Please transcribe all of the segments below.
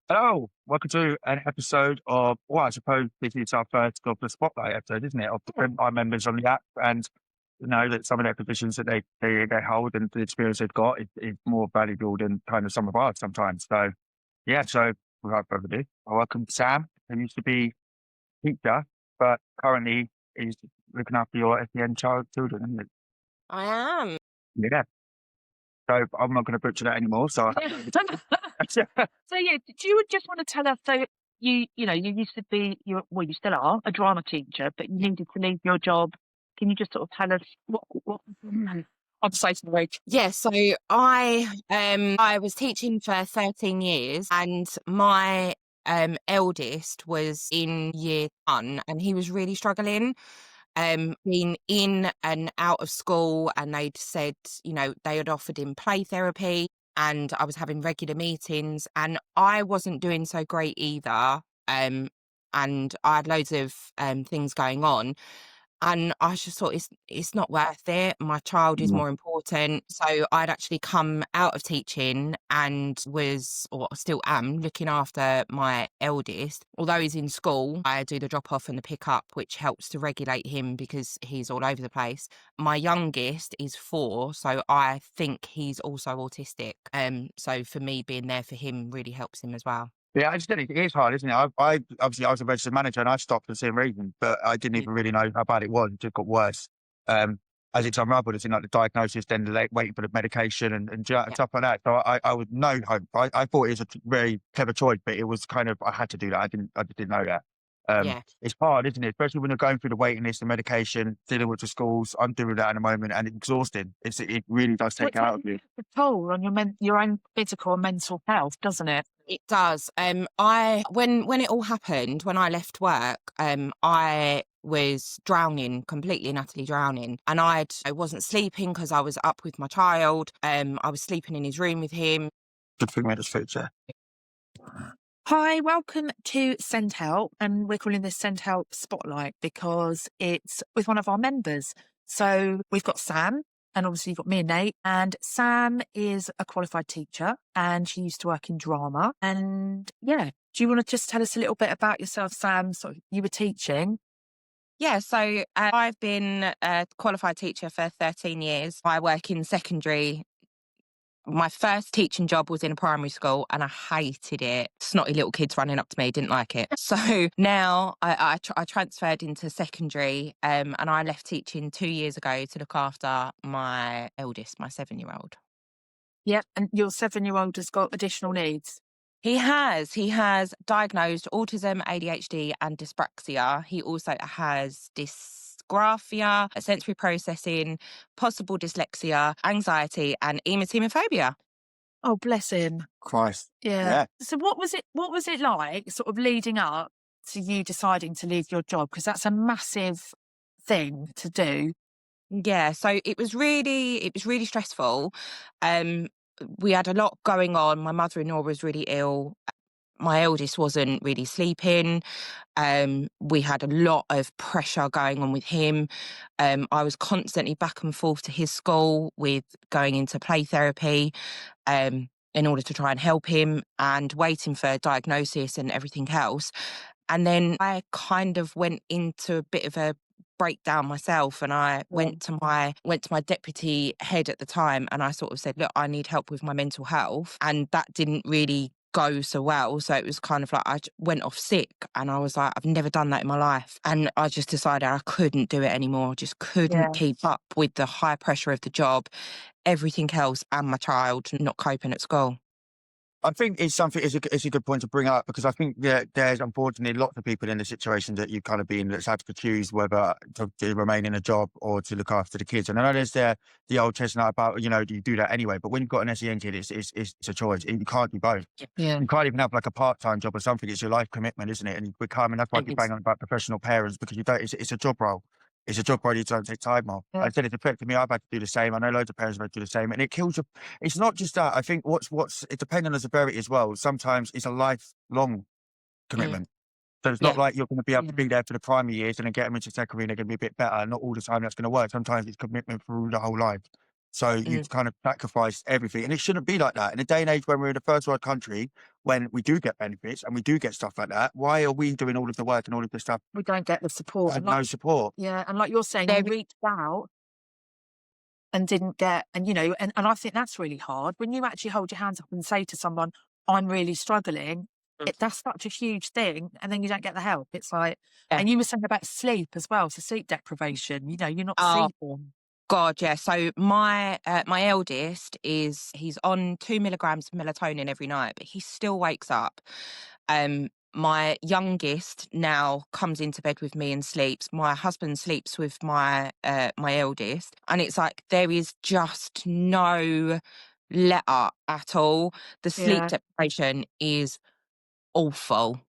Hello, welcome to an episode of, well, I suppose this is our first of the Spotlight episode, isn't it? Of the our members on the app, and you know that some of their positions that they hold and the experience they've got is more valuable than kind of some of ours sometimes. So, yeah, so without further ado, I welcome Sam, who used to be teacher, but currently is looking after your SEN children, isn't it? I am. Yeah. So I'm not going to butcher that anymore. So, So yeah, do you just want to tell us? So you used to be you still are a drama teacher, but you needed to leave your job. Can you just sort of tell us what? I'm so sorry. Yeah, so I was teaching for 13 years, and my eldest was in year one, and he was really struggling. Been in and out of school, and they'd said, they had offered him play therapy, and I was having regular meetings, and I wasn't doing so great either. And I had loads of things going on. And I just thought it's not worth it. My child is Mm. more important. So I'd actually come out of teaching and was, or still am, looking after my eldest. Although he's in school, I do the drop off and the pick up, which helps to regulate him because he's all over the place. My youngest is 4, so I think he's also autistic. So for me, being there for him really helps him as well. Yeah, I just did it. It is hard, isn't it? I obviously I was a registered manager and I stopped for the same reason, but I didn't even really know how bad it was. It just got worse. As it unraveled, it's in like the diagnosis, then waiting for the medication and Yeah. stuff like that. So I was no hope. I thought it was a very clever choice, but it was kind of I had to do that. I just didn't know that. Yeah. It's hard, isn't it? Especially when you're going through the waiting list, the medication, dealing with the schools. I'm doing that at the moment, and it's exhausting. It really does take What's it out of you. the toll on your own physical and mental health, doesn't it? It does. I when it all happened, when I left work, I was drowning, completely and utterly drowning, and I wasn't sleeping because I was up with my child. I was sleeping in his room with him. Good thing we had this future. Hi, welcome to SENDhelp, and we're calling this SENDhelp Spotlight because it's with one of our members. So we've got Sam, and obviously you've got me and Nate, and Sam is a qualified teacher, and she used to work in drama. And yeah, do you want to just tell us a little bit about yourself, Sam? So you were teaching. Yeah, so I've been a qualified teacher for 13 years. I work in secondary. My first teaching job was in a primary school and I hated it. Snotty little kids running up to me, didn't like it. So now I transferred into secondary, and I left teaching 2 years ago to look after my eldest, my 7-year-old. Yeah, and your 7-year-old has got additional needs. He has diagnosed autism, ADHD, and dyspraxia. He also has dysgraphia, sensory processing, possible dyslexia, anxiety, and emetomophobia. Oh, bless him. Christ. Yeah. Yeah. So what was it like sort of leading up to you deciding to leave your job? Because that's a massive thing to do. Yeah, so it was really stressful. Um, we had a lot going on. My mother-in-law was really ill. My eldest wasn't really sleeping. We had a lot of pressure going on with him. I was constantly back and forth to his school with going into play therapy, in order to try and help him and waiting for diagnosis and everything else. And then I kind of went into a bit of a breakdown myself, and I went to my deputy head at the time, and I sort of said, look, I need help with my mental health, and that didn't really go so well. So it was kind of like went off sick, and I was like, I've never done that in my life, and I just decided I couldn't do it anymore. Just couldn't keep up with the high pressure of the job, everything else, and my child not coping at school. I think it's a good point to bring up because I think that there's unfortunately lots of people in the situation that you've kind of been that's had to choose whether to remain in a job or to look after the kids. And I know there's the old chestnut about, you do that anyway, but when you've got an SEN kid, it's a choice. You can't do both. Yeah. You can't even have like a part-time job or something. It's your life commitment, isn't it? And and that's why I keep banging on about professional parents because you don't, it's a job role. It's a job where you don't take time off. Yeah. I said it's affected me. I've had to do the same. I know loads of parents have had to do the same, and it kills you. It's not just that. I think it depends on the severity as well. Sometimes it's a lifelong Mm. commitment. So it's not Yeah. like you're going to be able to Yeah. be there for the primary years and then get them into secondary and they're going to be a bit better. Not all the time that's going to work. Sometimes it's commitment through the whole life. So you've kind of sacrificed everything. And it shouldn't be like that. In a day and age when we're in a first world country, when we do get benefits and we do get stuff like that, why are we doing all of the work and all of the stuff We don't get the support. and no support? Yeah, and like you're saying, you reached out and didn't get, and and I think that's really hard when you actually hold your hands up and say to someone, I'm really struggling. That's such a huge thing, and then you don't get the help. It's like, Yeah. and you were saying about sleep as well, so sleep deprivation, you're not Oh, sleeping. God, yeah. So my eldest he's on 2 milligrams of melatonin every night, but he still wakes up. My youngest now comes into bed with me and sleeps. My husband sleeps with my eldest, and it's like there is just no let up at all. The sleep Yeah. deprivation is awful.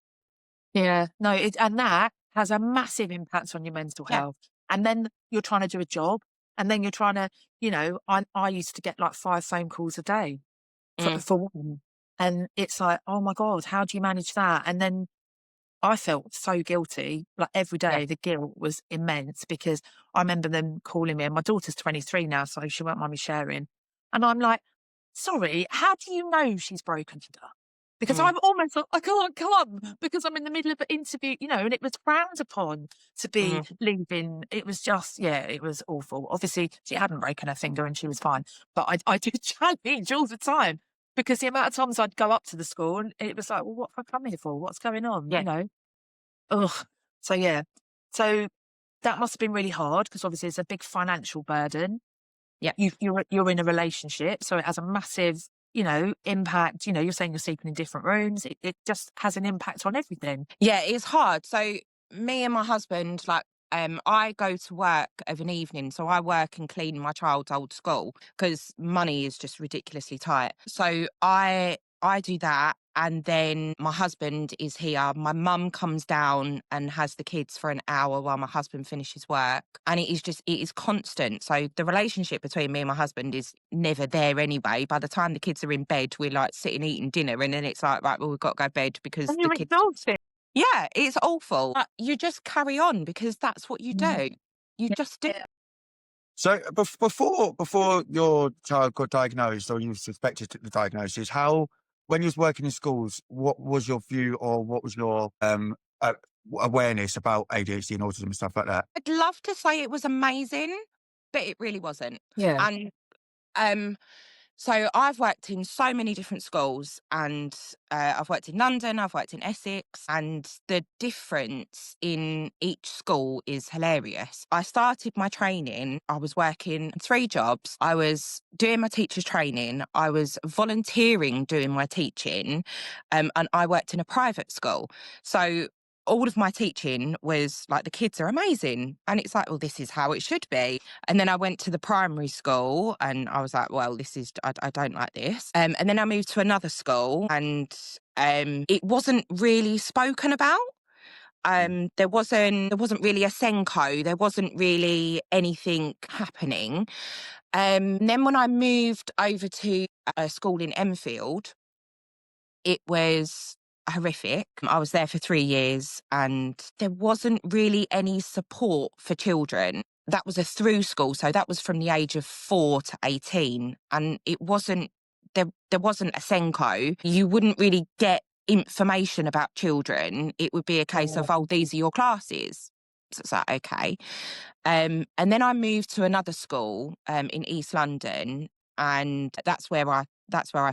Yeah, no, and that has a massive impact on your mental Yeah. health. And then you're trying to do a job, and then you're trying to, I used to get like 5 phone calls a day Mm. for one. And it's like, oh my God, how do you manage that? And then I felt so guilty, like every Yeah. day. The guilt was immense because I remember them calling me, and my daughter's 23 now, so she won't mind me sharing. And I'm like, sorry, how do you know she's broken stuff? Because Mm. I'm almost like, I can't come because I'm in the middle of an interview, and it was frowned upon to be leaving. It was just, yeah, it was awful. Obviously, she hadn't broken her finger and she was fine. But I did challenge all the time because the amount of times I'd go up to the school and it was like, well, what have I come here for? What's going on? Yeah. Ugh. So, yeah. So that must have been really hard because obviously it's a big financial burden. Yeah. You're in a relationship, so it has a massive, impact. You're saying you're sleeping in different rooms. It just has an impact on everything. Yeah, it's hard. So me and my husband, I go to work of an evening, so I work and clean my child's old school because money is just ridiculously tight. So I do that, and then my husband is here. My mum comes down and has the kids for an hour while my husband finishes work, and it is constant. So the relationship between me and my husband is never there anyway. By the time the kids are in bed, we're like sitting eating dinner, and then it's like, right, well, we've got to go to bed because And the you're kids. exhausted. Yeah, it's awful. But you just carry on because that's what you do. You just do. Yeah. So before your child got diagnosed or you suspected the diagnosis, when you was working in schools, what was your view or what was your awareness about ADHD and autism and stuff like that? I'd love to say it was amazing, but it really wasn't. Yeah. And so I've worked in so many different schools, and I've worked in London, I've worked in Essex, and the difference in each school is hilarious. I started my training, I was working 3 jobs. I was doing my teacher's training, I was volunteering doing my teaching, and I worked in a private school. So all of my teaching was like, the kids are amazing. And it's like, well, this is how it should be. And then I went to the primary school and I was like, well, I don't like this. And then I moved to another school and it wasn't really spoken about. There wasn't really a SENCO. There wasn't really anything happening. Then when I moved over to a school in Enfield, it was horrific. I was there for 3 years and there wasn't really any support for children. That was a through school, so that was from the age of 4 to 18, and it wasn't there wasn't a SENCO. You wouldn't really get information about children. It would be a case of, oh, these are your classes. So it's like, okay. And then I moved to another school in East London, and that's where I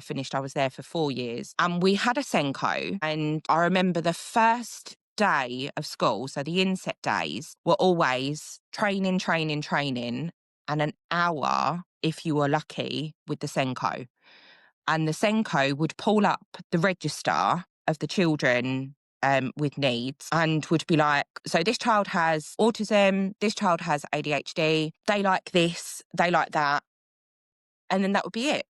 finished. I was there for 4 years. And we had a SENCO. And I remember the first day of school, so the inset days, were always training, and an hour, if you were lucky, with the SENCO. And the SENCO would pull up the register of the children with needs and would be like, so this child has autism, this child has ADHD, they like this, they like that. And then that would be it.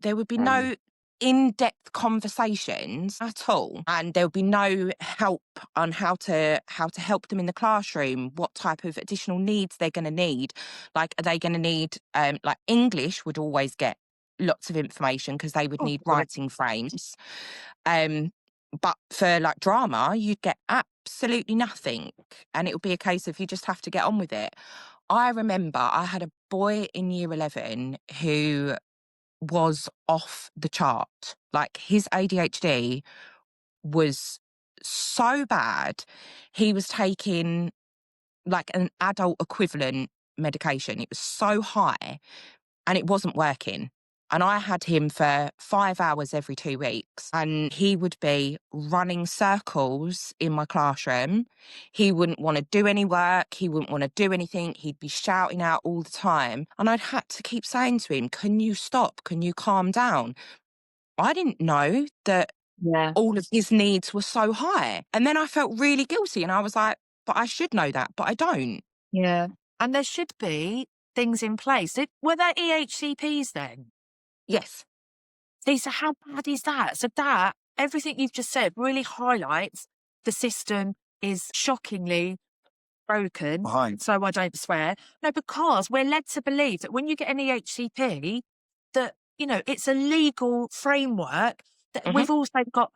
There would be no in-depth conversations at all, and there would be no help on how to help them in the classroom, what type of additional needs they're going to need. Like, are they going to need like English would always get lots of information because they would need writing frames. But for like drama, you'd get absolutely nothing, and it would be a case of you just have to get on with it. I remember I had a boy in year 11 who was off the chart. Like, his ADHD was so bad. He was taking like an adult equivalent medication. It was so high and it wasn't working. And I had him for 5 hours every 2 weeks, and he would be running circles in my classroom. He wouldn't want to do any work. He wouldn't want to do anything. He'd be shouting out all the time. And I'd had to keep saying to him, can you stop? Can you calm down? I didn't know that Yeah. all of his needs were so high. And then I felt really guilty, and I was like, but I should know that, but I don't. Yeah. And there should be things in place. Were there EHCPs then? Yes. See, so how bad is that? So that, everything you've just said really highlights the system is shockingly broken. Behind. So I don't swear. No, because we're led to believe that when you get an EHCP, that, it's a legal framework that we've also got,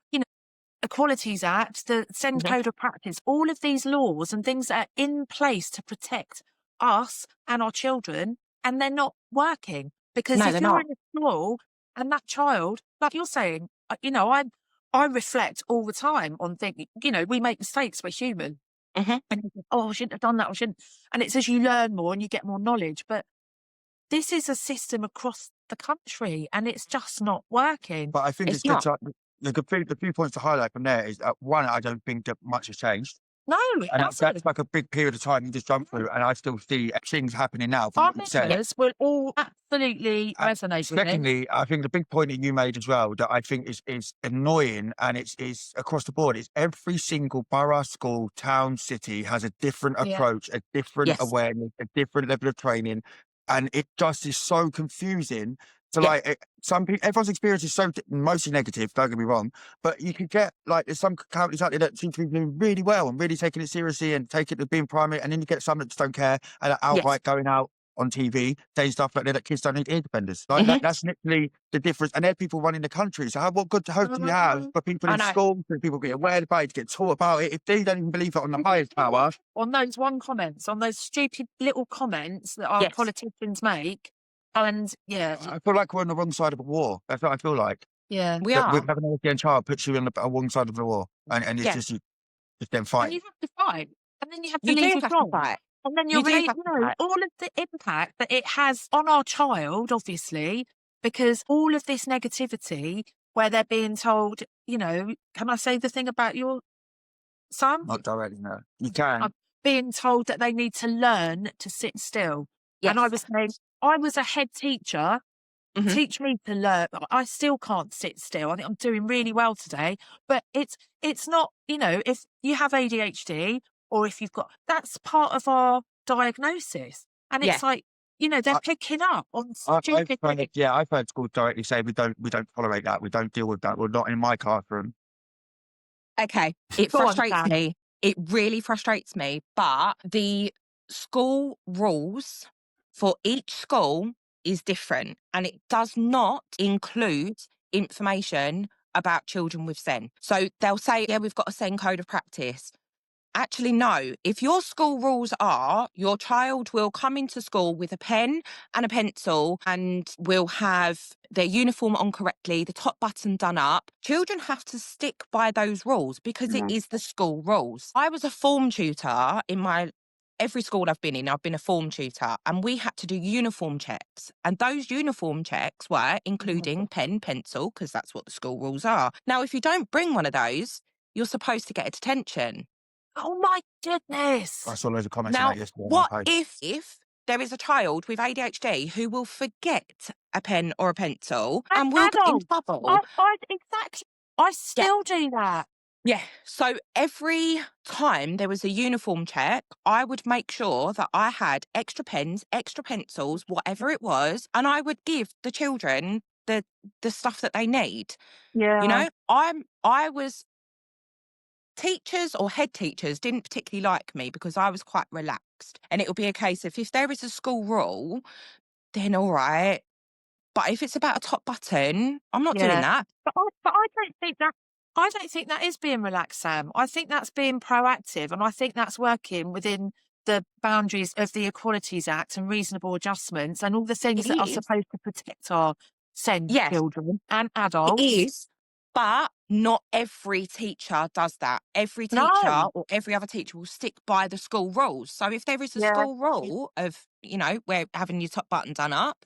Equalities Act, the SEND Code of Practice, all of these laws and things that are in place to protect us and our children, and they're not working. Because No, if they're you're not. in a school and that child, like you're saying, I reflect all the time on thinking, we make mistakes, we're human. Mhm. And you think, oh, I shouldn't have done that, I shouldn't. And it's as you learn more and you get more knowledge. But this is a system across the country and it's just not working. But I think It's it's good not. to, the few points to highlight from there is that, one, I don't think that much has changed. No, it And doesn't. that's like a big period of time you just jump through, and I still see things happening now from Our what you said. members will all absolutely resonate with me. Secondly, I think the big point that you made as well that I think is annoying, and it's across the board, is every single borough, school, town, city has a different Yeah. approach, a different Yes. awareness, a different level of training, and it just is so confusing. So, Yeah. like, some people, everyone's experience is so mostly negative, don't get me wrong, but you could get, like, there's some counties out there that seem to be doing really well and really taking it seriously and taking it as being primary, and then you get some that just don't care and are outright going out on TV saying stuff like that kids don't need ear defenders. Like, that's literally the difference. And there are people running the country. So what good hope do you have for people I in know. school, for people get aware about it, to get taught about it, if they don't even believe it on the highest power? On those comments, on those stupid little comments that our Yes. politicians make. And I feel like we're on the wrong side of a war. That's what I feel like. yeah. We That are. with having an ADHD child puts you on the wrong side of the war. And it's Yeah. just, it's them And fighting. you have to fight. And then you have to You leave do your have to job. fight. And then You do have to fight. all of the impact that it has on our child, obviously, because all of this negativity where they're being told, can I say the thing about your son? Not directly, no. You can. I'm being told that they need to learn to sit still. Yes. And I was saying, I was a head teacher. Mhm. Teach me to learn. I still can't sit still. I think I'm doing really well today. But it's not, if you have ADHD or if you've got, that's part of our diagnosis. And it's Yeah. like, they're picking up on I've stupid things. heard schools directly say we don't tolerate that. We don't deal with that. We're not in my classroom. Okay. It Go on, frustrates Sam. me. It really frustrates me. But the school rules for each school is different, and it does not include information about children with SEN. So they'll say, yeah, we've got a SEN code of practice. Actually, no. If your school rules are your child will come into school with a pen and a pencil and will have their uniform on correctly, the top button done up, children have to stick by those rules because it is the school rules. I was a form tutor in every school I've been in. I've been a form tutor, and we had to do uniform checks. And those uniform checks were including pen, pencil, because that's what the school rules are. Now, if you don't bring one of those, you're supposed to get a detention. Oh my goodness. I saw loads of comments on Now, that yesterday. on what my page. if there is a child with ADHD who will forget a pen or a pencil An and will get in adult. trouble? Exactly. I still do that. Yeah. So every time there was a uniform check, I would make sure that I had extra pens, extra pencils, whatever it was, and I would give the children the stuff that they need. Yeah. I was teachers or head teachers didn't particularly like me because I was quite relaxed. And it would be a case of if there is a school rule, then all right. But if it's about a top button, I'm not doing that. But I don't think that. I don't think that is being relaxed, Sam. I think that's being proactive, and I think that's working within the boundaries of the Equalities Act and reasonable adjustments and all the things It that are is. supposed to protect our SEN Yes, children and it adults. is. But not every teacher does that. Every teacher No. or every other teacher will stick by the school rules. So if there is a Yeah. school rule of, we're having your top button done up,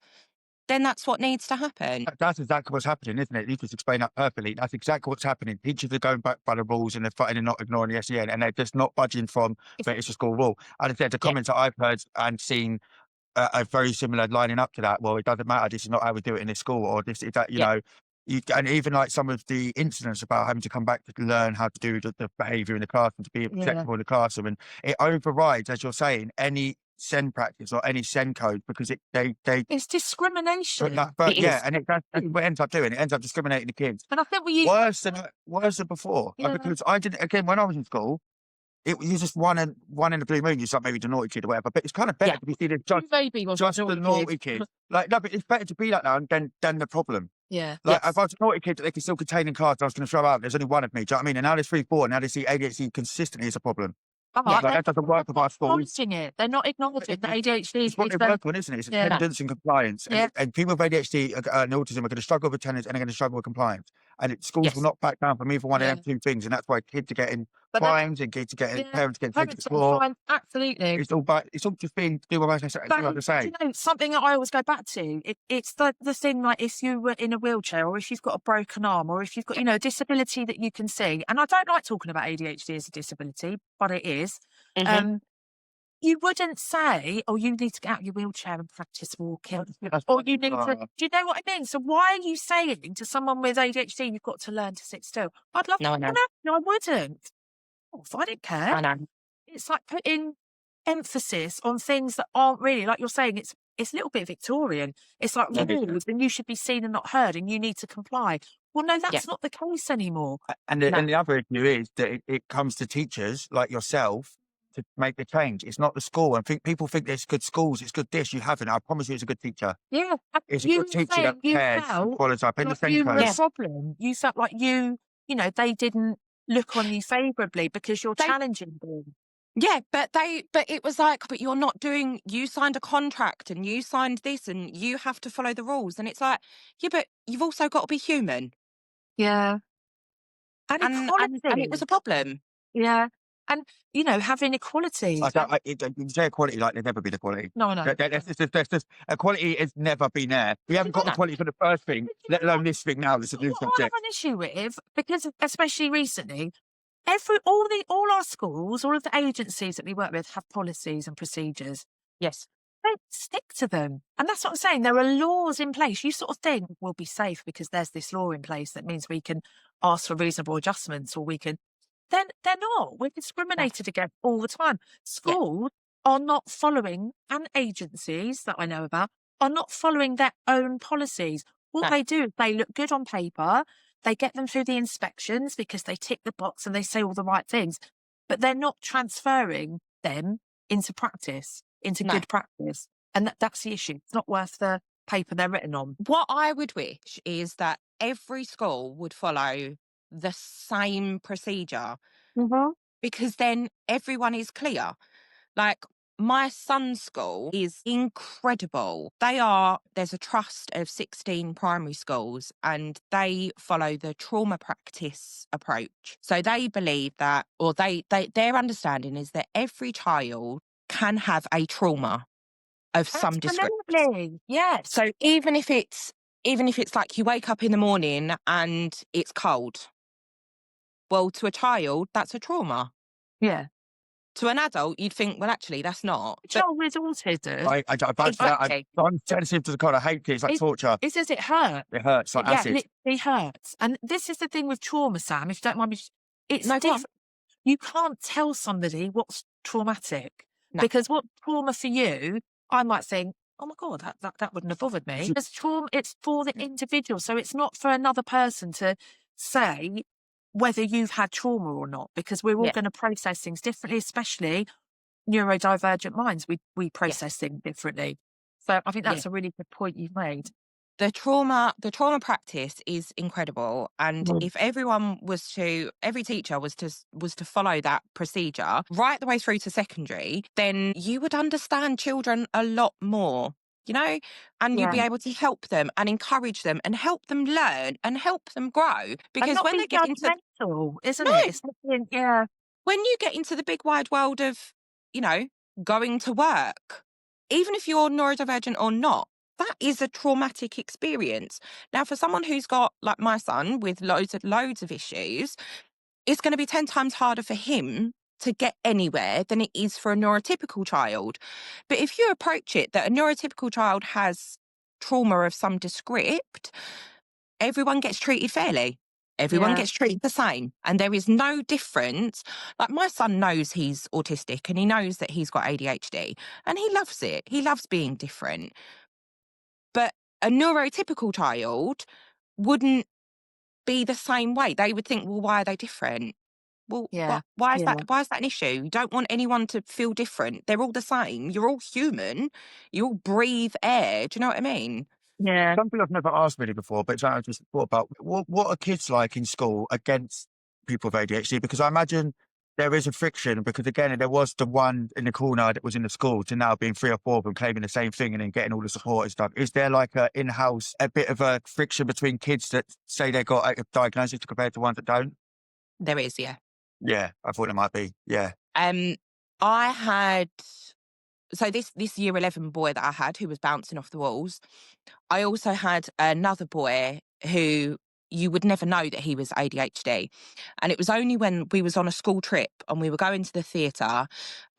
then that's what needs to happen. That's exactly what's happening, isn't it? You just explained that perfectly. That's exactly what's happening. Teachers are going back by the rules and they're fighting and not ignoring the SEN, and they're just not budging from that it's a school rule. And I said the Yeah. comments that I've heard and seen are very similar, lining up to that. Well, it doesn't matter. This is not how we do it in this school, or this is that. Yeah. And even like some of the incidents about having to come back to learn how to do the behaviour in the classroom, to be acceptable in the classroom, and it overrides, as you're saying, any SEN practice or any SEN code, because It's discrimination. but It yeah, is. and that's what it ends up doing. It ends up discriminating the kids And I think we worse than before. Yeah. Because I did again when I was in school. It was just one in the blue moon. You like maybe the naughty kid or whatever, but it's kind of better Yeah. to be seen as you maybe was just the naughty kid. Like no, but it's better to be like that than the problem. Yeah. Like Yes. if I was a naughty kid that they could still contain in class, I was going to throw out. There's only one of me. Do you know what I mean? And now there's 3, 4. Now they see ADHD consistently as a problem. Oh, Yeah. Like that doesn't work with our schools. acknowledging it. They're not acknowledging that ADHD It's what they work on, isn't it? It's Yeah. attendance and compliance. Yeah. And people with ADHD and autism are going to struggle with attendance and are going to struggle with compliance. And schools Yes. will not back down from either one Yeah. of them two things. And that's why kids are getting But that- fines and kids are getting parents getting taken Parents to are court. fine, absolutely. It's all just being do what I But, say. you know, something that I always go back to, it's the thing, like if you were in a wheelchair or if you've got a broken arm or if you've got, a disability that you can see, and I don't like talking about ADHD as a disability, but it is, Mhm. you wouldn't say, oh, you need to get out of your wheelchair and practice walking. Or you need to, do you know what I mean? So why are you saying to someone with ADHD, you've got to learn to sit still? I'd love No, I to know. No, I wouldn't. Oh, I didn't care. I know. It's like putting emphasis on things that aren't really, like you're saying, it's a little bit Victorian. It's like rules and you should be seen and not heard and you need to comply. Well, no, that's not the case anymore. And the other issue is that it comes to teachers like yourself to make the change. It's not the school. And people think there's good schools, it's good this. You haven't. I promise you it's a good teacher. Yeah. It's a good teacher that cares, follows up in the same you were code. a problem. You felt like they didn't look on you favourably because you're challenging them. Yeah, but it was like, but you're not doing, you signed a contract and you signed this and you have to follow the rules. And it's like, yeah, but you've also got to be human. Yeah. And it was a problem. Yeah. And, having equality. You say equality like there's never been equality. No, I know. Equality has never been there. We haven't got equality for the first thing, let alone this thing now. This is a new What I subject. have an issue with, because especially recently, all our schools, all of the agencies that we work with have policies and procedures. Yes. Don't stick to them. And that's what I'm saying. There are laws in place. You sort of think we'll be safe because there's this law in place that means we can ask for reasonable adjustments or we can. Then they're not. We're discriminated against all the time. Schools are not following, and agencies that I know about are not following their own policies. What they do is they look good on paper. They get them through the inspections because they tick the box and they say all the right things, but they're not transferring them into practice, into good practice. And that's the issue. It's not worth the paper they're written on. What I would wish is that every school would follow the same procedure because then everyone is clear. Like, my son's school is incredible. There's a trust of 16 primary schools and they follow the trauma practice approach. So they believe that, or their understanding is that every child can have a trauma of some description. Absolutely. Yes. So even if it's like you wake up in the morning and it's cold, well, to a child, that's a trauma. Yeah. To an adult, you'd think, well, actually, that's not. A child with autism. I'm sensitive to the cold. I hate it. It's like torture. It says it hurts. It hurts like acid. It hurts. And this is the thing with trauma, Sam, if you don't mind me. It's No, different. You can't tell somebody what's traumatic. Because what trauma for you, I might think, oh my God, that wouldn't have bothered me. Because trauma, it's for the individual. So it's not for another person to say whether you've had trauma or not, because we're all going to process things differently, especially neurodivergent minds. We process things differently. So I think that's a really good point you've made. the trauma practice is incredible, and if every teacher was to follow that procedure right the way through to secondary, then you would understand children a lot more, and you'd be able to help them and encourage them and help them learn and help them grow, because and not when be they get into judgmental, isn't no it? It's not being, when you get into the big wide world of, going to work, even if you're neurodivergent or not, that is a traumatic experience. Now, for someone who's got, like my son, with loads of issues, it's going to be 10 times harder for him to get anywhere than it is for a neurotypical child. But if you approach it that a neurotypical child has trauma of some descript, everyone gets treated fairly. Everyone gets treated the same. And there is no difference. Like, my son knows he's autistic and he knows that he's got ADHD and he loves it. He loves being different. But a neurotypical child wouldn't be the same way. They would think, well, why are they different? Well, why is that? Why is that an issue? You don't want anyone to feel different. They're all the same. You're all human. You all breathe air. Do you know what I mean? Yeah. Something I've never asked really before, but I just thought about what are kids like in school against people with ADHD? Because I imagine there is a friction, because again, there was the one in the corner that was in the school to now being 3 or 4 of them claiming the same thing and then getting all the support and stuff. Is there like a bit of a friction between kids that say they got a diagnosis compared to ones that don't? There is, yeah. Yeah, I thought there might be. Yeah. I had, so this year 11 boy that I had who was bouncing off the walls, I also had another boy who you would never know that he was ADHD. And it was only when we was on a school trip and we were going to the theatre,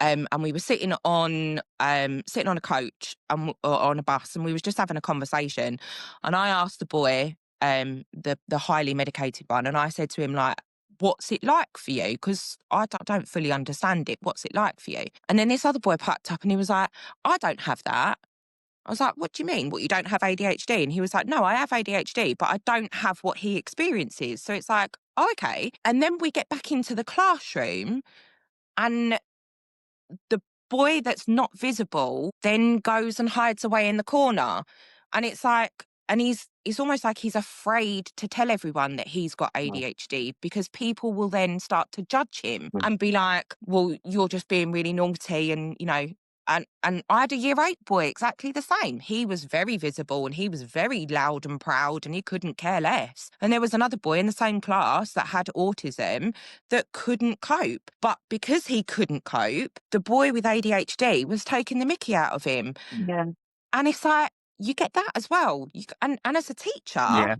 and we were sitting on a coach or on a bus, and we was just having a conversation. And I asked the boy, the highly medicated one, and I said to him, like, what's it like for you? Because I don't fully understand it. What's it like for you? And then this other boy piped up and he was like, I don't have that. I was like, what do you mean? What, you don't have ADHD? And he was like, no, I have ADHD, but I don't have what he experiences. So it's like, oh, okay. And then we get back into the classroom and the boy that's not visible then goes and hides away in the corner. And it's like, and it's almost like he's afraid to tell everyone that he's got ADHD, because people will then start to judge him and be like, well, you're just being really naughty, and, and I had a year 8 boy exactly the same. He was very visible and he was very loud and proud and he couldn't care less. And there was another boy in the same class that had autism that couldn't cope. But because he couldn't cope, the boy with ADHD was taking the mickey out of him. Yeah. And it's like, you get that as well. And as a teacher,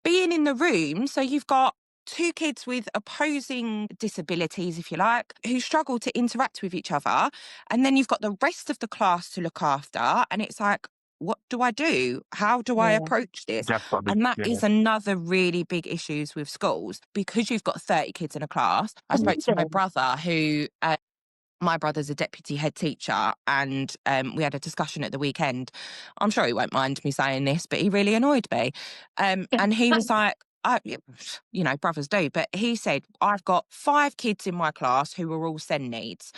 being in the room, so you've got 2 kids with opposing disabilities, if you like, who struggle to interact with each other. And then you've got the rest of the class to look after. And it's like, what do I do? How do I approach this? And that is another really big issue with schools, because you've got 30 kids in a class. I spoke to my brother who... my brother's a deputy head teacher, and we had a discussion at the weekend. I'm sure he won't mind me saying this, but he really annoyed me. And he was like, brothers do, but he said, I've got 5 kids in my class who are all SEN needs,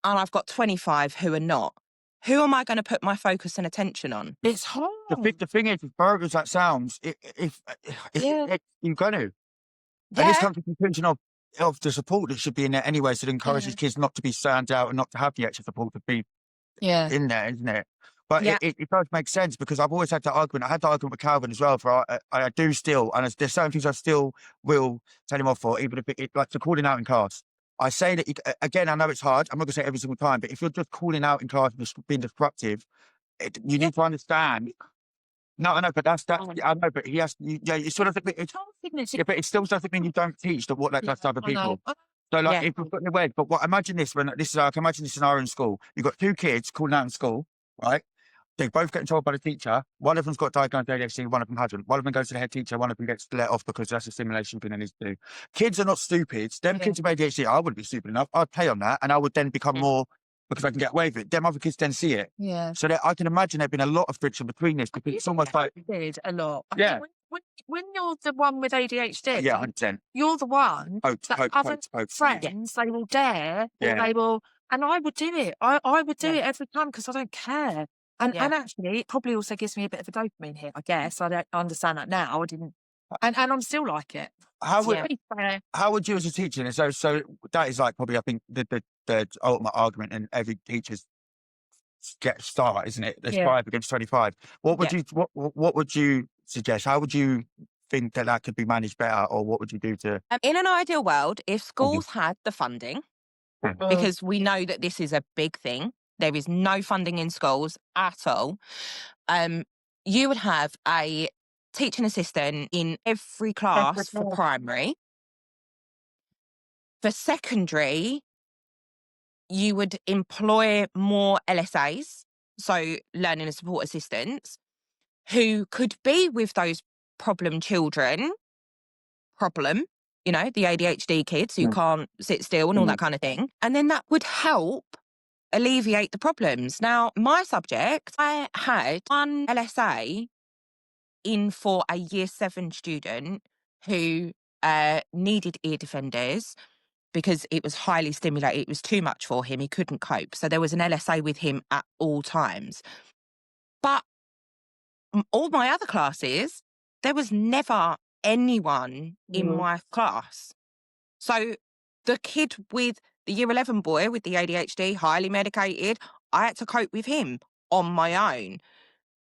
and I've got 25 who are not. Who am I going to put my focus and attention on? It's hard. The thing is, as bogus as that sounds, you're going to. And this comes to the conclusion of the support that should be in there anyway, so it encourages kids not to be stand out and not to have the extra support to be in there, isn't it? But it does make sense, because I've always had that argument. I had that argument with Calvin as well. I do still, and there's certain things I still will tell him off for, even if it like the calling out in class. I say that, again, I know it's hard. I'm not going to say it every single time, but if you're just calling out in class and just being disruptive, you need to understand. No, I know, but that's I know, but he has. It sort of. But it still doesn't mean you don't teach what that does to other people. So, like, if we've got the word, but imagine this I can imagine this scenario in school. You've got 2 kids calling out in school, right? They both getting told by the teacher. One of them's got diagnosed ADHD, one of them hasn't. One of them goes to the head teacher, one of them gets let off because that's a simulation thing they need to do. Kids are not stupid. Them kids with ADHD, I wouldn't be stupid enough. I'd play on that, and I would then become more, because I can get away with it. Them other kids then see it. Yeah. So I can imagine there's been a lot of friction between this, because it's almost like... did a lot. Yeah. When you're the one with ADHD, 100%. you're the one that other friends, they will dare, or they will... And I would do it. I would do it every time, because I don't care. And Yeah. actually, it probably also gives me a bit of a dopamine hit, I guess. I don't understand that now. I didn't, and I'm still like it. How To would Yeah. be fair, how would you as a teacher? And so that is like probably I think the ultimate argument in every teacher's get start, isn't it? There's yeah. 5 against 25. What would Yeah. you what would you suggest? How would you think that could be managed better, or what would you do to? In an ideal world, if Mhm. schools had the funding, Mhm. because we know that this is a big thing, there is no funding in schools at all. You would have a teaching assistant in every class for primary. For secondary, you would employ more LSAs, so learning and support assistants, who could be with those problem children, the ADHD kids who Mm. can't sit still and all that kind of thing. And then that would help alleviate the problems. Now, my subject, I had one LSA in for a year 7 student who needed ear defenders because it was highly stimulated. It was too much for him. He couldn't cope. So there was an LSA with him at all times. But all my other classes, there was never anyone in my class. So the kid with the year 11 boy with the ADHD, highly medicated, I had to cope with him on my own.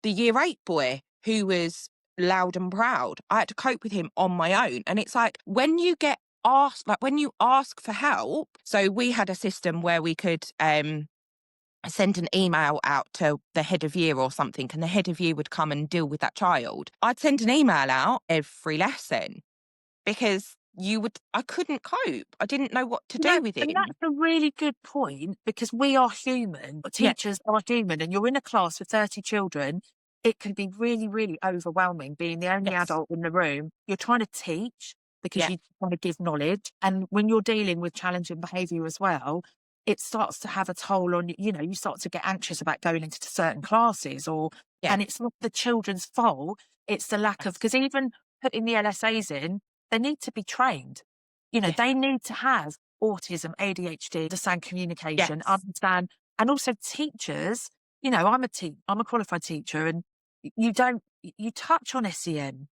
The year 8 boy who was loud and proud, I had to cope with him on my own. And it's like when you get asked, like when you ask for help, so we had a system where we could send an email out to the head of year or something, and the head of year would come and deal with that child. I'd send an email out every lesson because I couldn't cope. I didn't know what to do with and him. that's a really good point because we are human. Yeah. Teachers are human, and you're in a class with 30 children. It can be really, really overwhelming being the only Yes. adult in the room. You're trying to teach because Yeah. you want to give knowledge. And when you're dealing with challenging behaviour as well, it starts to have a toll on you. You start to get anxious about going into certain classes, Yeah. and it's not the children's fault. It's the lack of, because even putting the LSAs in, they need to be trained. Yes. They need to have autism, ADHD, understand communication, Yes. understand, and also teachers. I'm a qualified teacher, and you touch on SEN,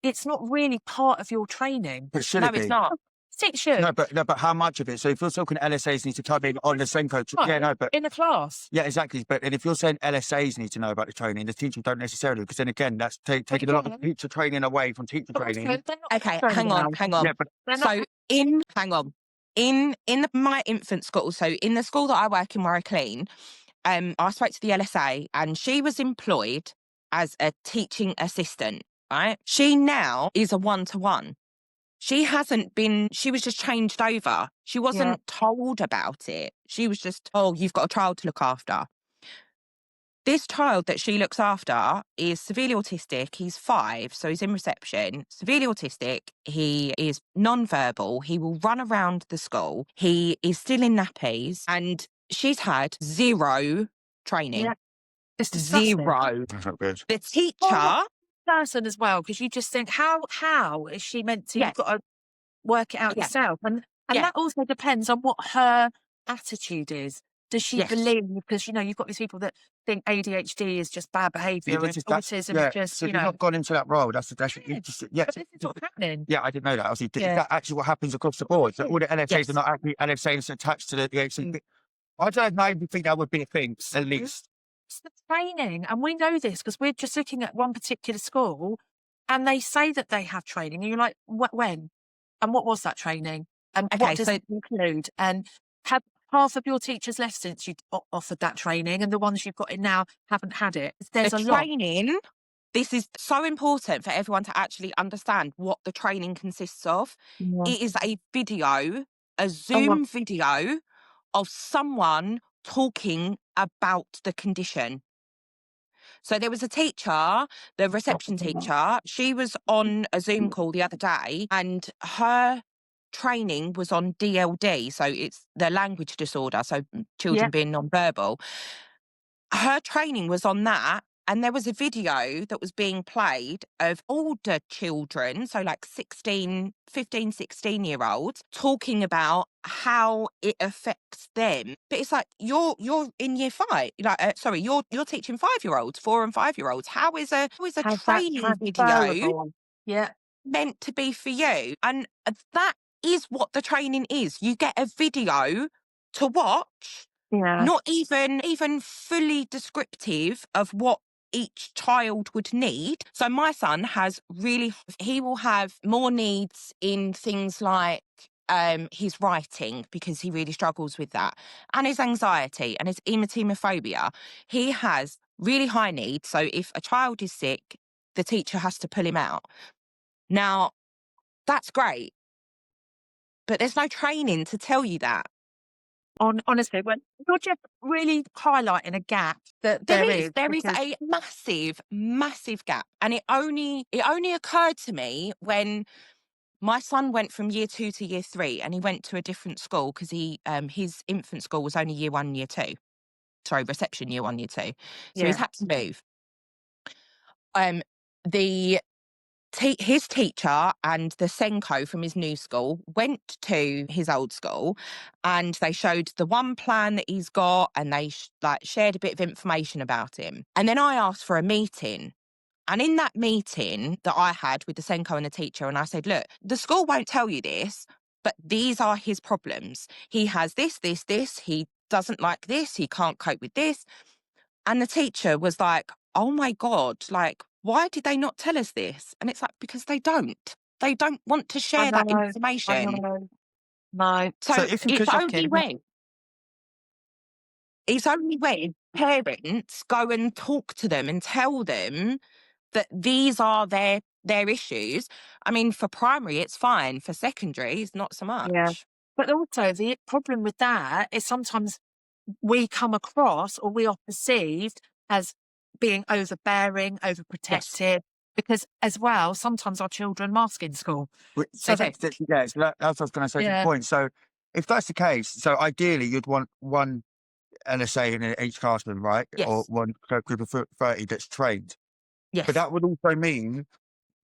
it's not really part of your training. But should No, it it's be? not. It should. No, but how much of it? So if you're talking LSAs need to come in on the same coach, No, yeah, no, but in a class. yeah, exactly. But and if you're saying LSAs need to know about the training, the teachers don't necessarily, because then again, that's taking a lot of teacher training away from teacher But also, training. they're not Okay, training hang on. Yeah, but They're not. So in my infant school, so in the school that I work in where I clean, I spoke to the LSA and she was employed as a teaching assistant, right? She now is a 1-to-1. She was just changed over. She wasn't told about it. She was just, oh, you've got a child to look after. This child that she looks after is severely autistic. He's 5, so he's in reception. Severely autistic. He is non-verbal. He will run around the school. He is still in nappies. And she's had 0 training. Yeah. It's disgusting. 0. that's not good. The teacher... person as well, because you just think, how is she meant to? Yes. You've got to work it out Yeah. yourself, and Yeah. that also depends on what her attitude is. Does she Yes. believe? Because you've got these people that think ADHD is just bad behaviour, and autism is just So if you've not gone into that role, that's But this is what's happening. Yeah, I didn't know that. Obviously, is Yeah. that actually what happens across the board? So all the LSAs Yes. are not actually LSAs attached to the HCP. I don't know. I think that would be a thing, at least. It's the training, and we know this because we're just looking at one particular school, and they say that they have training, and you're like, when? And what was that training? And Okay, what does so- it include? And have half of your teachers left since you offered that training, and the ones you've got in now haven't had it? There's the a lot. training, this is so important for everyone to actually understand what the training consists of. Yeah. It is a video, a Zoom video of someone talking about the condition. So there was a teacher, the reception teacher, she was on a Zoom call the other day and her training was on DLD. So it's the language disorder. So children being non-verbal. Her training was on that And there was a video that was being played of older children, so like 15, 16-year-olds, talking about how it affects them. But it's like, you're in year 5, like, sorry, you're teaching 5-year-olds, 4 and 5-year-olds. How is a How's that training video transferable? Yeah. meant to be for you? And that is what the training is. You get a video to watch, Yeah. not even fully descriptive of what each child would need. So my son he will have more needs in things like his writing, because he really struggles with that, and his anxiety and his emetomophobia. He has really high needs. So if a child is sick, the teacher has to pull him out. Now, that's great, but there's no training to tell you that. Honestly, when you're just really highlighting a gap that there is because a massive gap. And it only occurred to me when my son went from year 2 to year 3, and he went to a different school because his infant school was only year 1, year 2. Sorry, reception year 1, year 2. So he's yeah, had to move. The his teacher and the Senko from his new school went to his old school, and they showed the one plan that he's got, and they shared a bit of information about him. And then I asked for a meeting. And in that meeting that I had with the Senko and the teacher, and I said, look, the school won't tell you this, but these are his problems. He has this. He doesn't like this. He can't cope with this. And the teacher was like, oh my God, like, why did they not tell us this? And it's like, because they don't. They don't want to I share that know, I information. know. No. So if you it's could, only when parents go and talk to them and tell them that these are their issues. I mean, for primary, it's fine. For secondary, it's not so much. Yeah. But also the problem with that is sometimes we come across, or we are perceived as being overbearing, overprotective, because as well, sometimes our children mask in school. so So that's what I was going to say. To the yeah, point. So if that's the case, so ideally you'd want one LSA in each classroom, right? Or Yes. one group of 30 that's trained. Yes. But that would also mean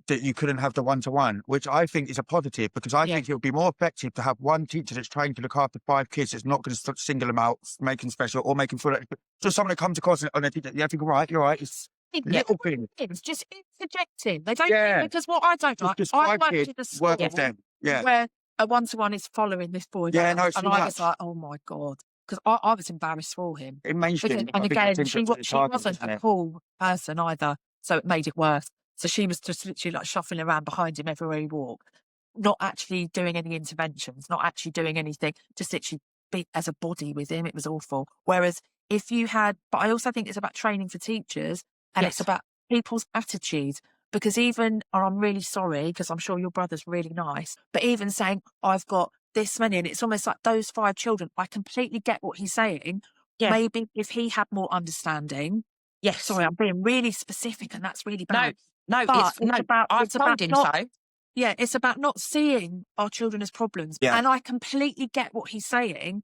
that you couldn't have the one-to-one, which I think is a positive, because I think it would be more effective to have one teacher that's trained to look after 5 kids that's not going to single them out, making special or making full. Just someone that comes across on a teacher, you're right, it's little things. it's just interjecting. They don't Yeah. because what I don't like, Just I 5 worked kids, in a school work with them. Yeah. where a one-to-one is following this boy Yeah, around, no, it's and too I was much. like, oh my God, because I was embarrassed for him. In mainstream, And again, she wasn't a cool person either, so it made it worse. So she was just literally like shuffling around behind him everywhere he walked, not actually doing any interventions, not actually doing anything, just literally be as a body with him. It was awful. Whereas if you had, but I also think it's about training for teachers, and it's about people's attitudes. Because even, and I'm really sorry, because I'm sure your brother's really nice, but even saying, I've got this many, and it's almost like those 5 children, I completely get what he's saying. Yeah. Maybe if he had more understanding. Yes. Sorry, I'm being really specific, and that's really bad. No, But I've told him so. Yeah, it's about not seeing our children as problems. Yeah. And I completely get what he's saying,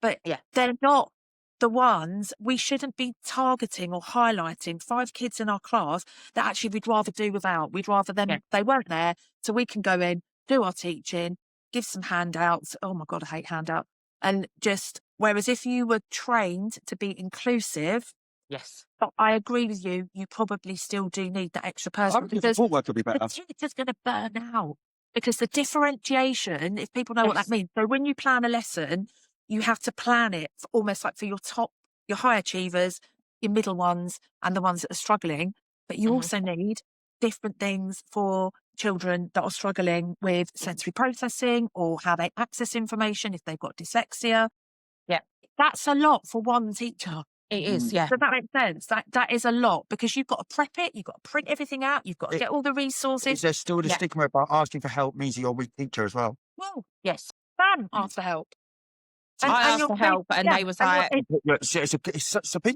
but Yeah. they're not the ones we shouldn't be targeting or highlighting 5 kids in our class that actually we'd rather do without. We'd rather them, they weren't there, so we can go in, do our teaching, give some handouts. Oh my God, I hate handouts. And just, whereas if you were trained to be inclusive, Yes. but I agree with you, you probably still do need that extra I person, think the because support work would be better. the teacher's going to burn out. Because the differentiation, if people know what that means, so when you plan a lesson, you have to plan it for almost like for your high achievers, your middle ones, and the ones that are struggling. But you also need different things for children that are struggling with sensory processing or how they access information if they've got dyslexia. Yeah. That's a lot for one teacher. It is, yeah. Does that make sense? That is a lot, because you've got to prep it, you've got to print everything out, you've got to get all the resources. Is there still the stigma about asking for help means you're a weak teacher as well? Well, Yes. Sam asked for help. I asked for help, and they was like, Look, so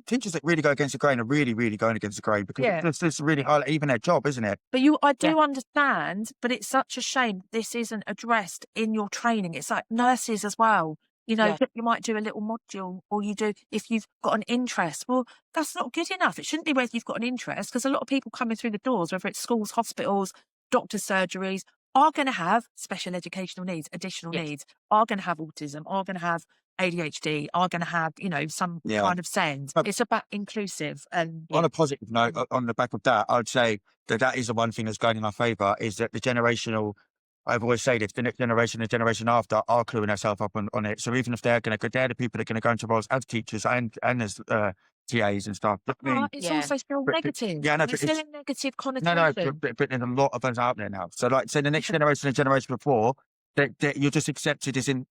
teachers that really go against the grain are really, really going against the grain, because it's really hard, even their job, isn't it? But I do understand, but it's such a shame this isn't addressed in your training. It's like nurses as well. You know, Yeah. you might do a little module, or you do, if you've got an interest. Well, that's not good enough. It shouldn't be whether you've got an interest, because a lot of people coming through the doors, whether it's schools, hospitals, doctors' surgeries, are going to have special educational needs, additional Yes. needs, are going to have autism, are going to have ADHD, are going to have, you know, some kind of SEND. But It's about inclusive. And on a positive note, on the back of that, I'd say that is the one thing that's going in our favour, is that the generational, I've always said this, the next generation, the generation after, are cluing themselves up on it. So even if they're going to, they're the people that are going to go into roles as teachers and as TAs and stuff. I mean, it's Yeah. also still negative. yeah, no, It's still a negative no, connotation. but there's a lot of us out there now. So, like, say the next generation, the generation before, that you're just accepted as in,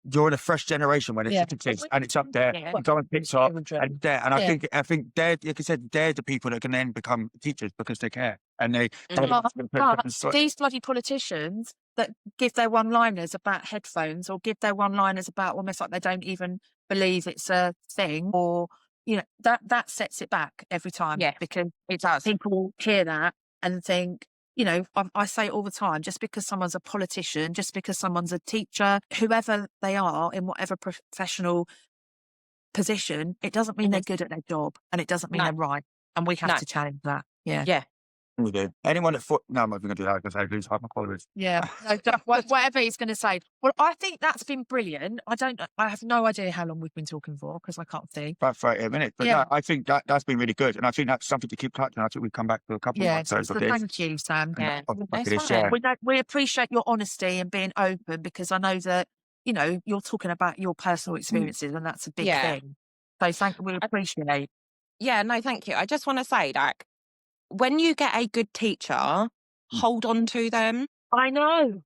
you're in a fresh generation when it's Yeah. just exists and it's up there. Yeah. You go on TikTok Children. and there, and Yeah. I think they're, like I said, they're the people that can then become teachers because they care and they. But these bloody politicians that give their one-liners about headphones, or give their one-liners about almost like they don't even believe it's a thing, or, you know, that sets it back every time. Yeah, Because it does. people hear that and think, you know, I say it all the time, just because someone's a politician, just because someone's a teacher, whoever they are in whatever professional position, it doesn't mean they're good at their job, and it doesn't mean No. they're right. And we have No. to challenge that. Yeah. Yeah. We do. Anyone that thought, no, I'm not even going to do that because I lose half my followers. Yeah, no, whatever he's going to say. Well, I think that's been brilliant. I have no idea how long we've been talking for, because I can't see. About 30 minutes. But Yeah. no, I think that's been really good. And I think that's something to keep touching. I think we've come back to a couple of episodes So of this. thank you, Sam. Yeah. Of the back of That's this, yeah. fine. We appreciate your honesty and being open, because I know that, you know, you're talking about your personal experiences, and that's a big Yeah. thing. So we appreciate. Yeah, no, thank you. I just want to say, like, when you get a good teacher, hold on to them. I know.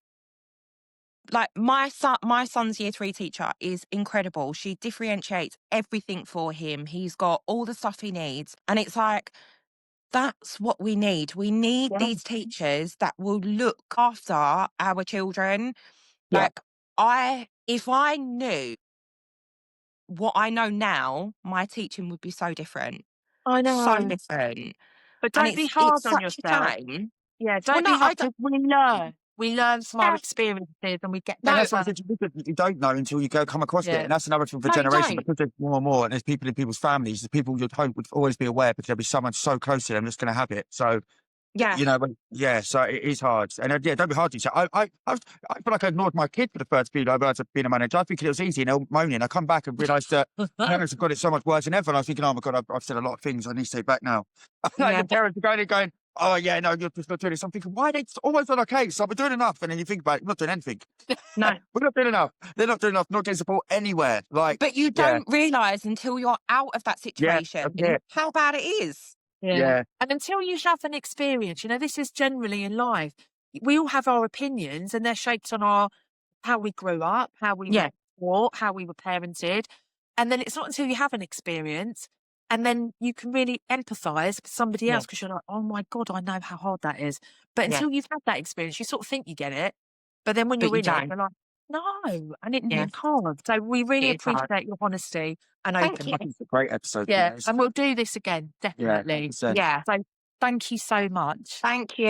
Like, my son's year 3 teacher is incredible. She differentiates everything for him. He's got all the stuff he needs. And it's like, that's what we need. We need Yeah. these teachers that will look after our children. Yeah. Like, if I knew what I know now, my teaching would be so different. I know. So different. But And don't be it's hard on such yourself. a shame. Yeah, Well, don't no, be I hard, don't. because we learn. We learn from our Yeah. experiences, and we get No, better. That's something you don't know until you go come across it. Yeah. And that's another thing for No, you generation, don't. because there's more and more, and there's people in people's families, the people you'd hope would always be aware, because there'll be someone so close to them that's going to have it. So, Yeah. you know, so it is hard. And yeah, don't be hard to you. I feel like I ignored my kid for the first few hours of being a manager. I think it was easy and all moaning. I come back and realised that parents have got it so much worse than ever. And I was thinking, oh my God, I've said a lot of things I need to take back now. Yeah. The parents are going, oh yeah, no, you're just not doing this. I'm thinking, why are they always on our case? So we're doing enough. And then you think about it, we're not doing anything. No. We're not doing enough. They're not doing enough, not getting support anywhere. Like, But you don't realise until you're out of that situation how bad it is. Yeah. And until you have an experience, you know, this is generally in life. We all have our opinions, and they're shaped on how we grew up, how we Yeah. were taught, how we were parented. And then it's not until you have an experience, and then you can really empathise with somebody Yeah. else, because you're like, oh my God, I know how hard that is. But Yeah. until you've had that experience, you sort of think you get it. But then when But you're you in don't. it, you're like, no, and it Yeah. you can't. So we really It is hard. appreciate your honesty and Thank openness. you. I think it's a great episode. Yeah, guys. and we'll do this again, definitely. 100%. Yeah. So thank you so much. Thank you.